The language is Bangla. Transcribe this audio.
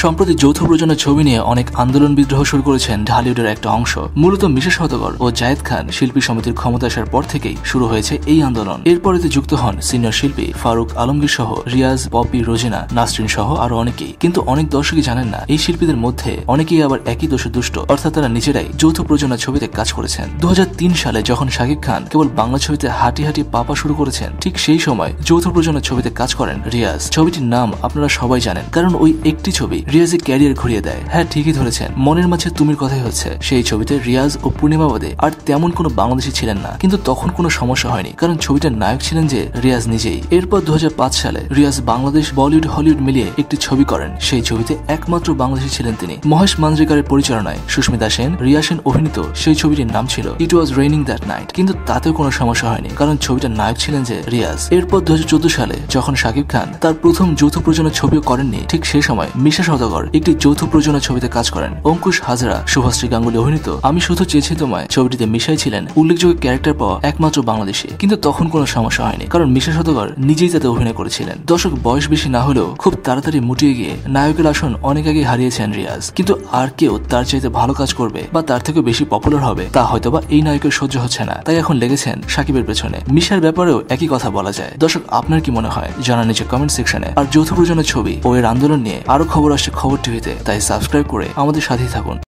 সম্প্রতি যৌথ প্রযোজনা ছবি নিয়ে অনেক আন্দোলন বিদ্রোহ শুরু করেছেন ঢালিউডের একটা অংশ। মূলত মিশা সওদাগর ও জায়েদ খান শিল্পী সমিতির ক্ষমতা আসার পর থেকেই শুরু হয়েছে এই আন্দোলন। এরপরে যুক্ত হন সিনিয়র শিল্পী ফারুক আলমগীর সহ রিয়াজ, পপি, রোজিনা, নাসরিন সহ আরো অনেকেই। কিন্তু অনেক দর্শকই জানেন না এই শিল্পীদের মধ্যে অনেকেই আবার একই দোষে দুষ্ট, অর্থাৎ তারা নিজেরাই যৌথ প্রযোজনা ছবিতে কাজ করেছেন। 2003 সালে যখন শাকিব খান কেবল বাংলা ছবিতে হাঁটি হাঁটি পাপা শুরু করেছেন, ঠিক সেই সময় যৌথ প্রযোজনা ছবিতে কাজ করেন রিয়াজ। ছবিটির নাম আপনারা সবাই জানেন, কারণ ওই একটি ছবি রিয়াজের ক্যারিয়ার ঘুরিয়ে দেয়। হ্যাঁ, ঠিকই ধরেছেন, মনের মাঝে তুমির কথাই হচ্ছে। সেই ছবিতে রিয়াজ ও পূর্ণিমা বাদে আর তেমন কোনো বাংলাদেশি ছিলেন না, কিন্তু তখন কোনো সমস্যা হয়নি, কারণ ছবিটার নায়ক ছিলেন যে রিয়াজ নিজেই। এরপর 2005 সালে রিয়াজ বাংলাদেশ, বলিউড, হলিউড মিলিয়ে একটি ছবি করেন। সেই ছবিতে একমাত্র বাংলাদেশি ছিলেন তিনি। মহেশ মাঞ্জরেকরের পরিচালনায় সুস্মিতা সেন, রিয়া সেন অভিনীত সেই ছবিটির নাম ছিল ইট ওয়াজ রেইনিং দ্যাট নাইট, কিন্তু তাতেও কোনো সমস্যা হয়নি, কারণ ছবিটার নায়ক ছিলেন যে রিয়াজ। এরপর 2014 সালে যখন শাকিব খান তার প্রথম যৌথ প্রযোজনা ছবিও করেননি, ঠিক সেই সময় মিশা সওদাগর একটি যৌথ প্রযোজনা ছবিতে কাজ করেন। অঙ্কুশ হাজরা, শুভশ্রী গাঙ্গুলি অভিনীত আমি শুধু চেয়েছি তোমায় ছবিটিতে মিশাই ছিলেন উল্লেখযোগ্য ক্যারেক্টার পাওয়া একমাত্র বাংলাদেশি, কিন্তু তখন কোনো সমস্যা হয়নি, কারণ মিশা সওদাগর নিজেই তাতে অভিনয় করেছিলেন। দর্শক, বয়স বেশি না হলেও খুব তাড়াতাড়ি মুটিয়ে গিয়ে নায়কের আসন অনেক আগে হারিয়েছেন রিয়াজ, কিন্তু আর কেউ তার চাইতে ভালো কাজ করবে বা তার থেকে বেশি পপুলার হবে তা হয়তোবা এই নায়কের সহ্য হচ্ছে না, তাই এখন লেগেছেন সাকিবের পেছনে। মিশার ব্যাপারেও একই কথা বলা যায়। দর্শক, আপনার কি মনে হয় জানান নিচে কমেন্ট সেকশনে। আর যৌথ প্রযোজনা ছবি ও এর আন্দোলন নিয়ে আরো খবর আসছে খবর টিভিতে, তাই সাবস্ক্রাইব করে আমাদের সাথেই থাকুন।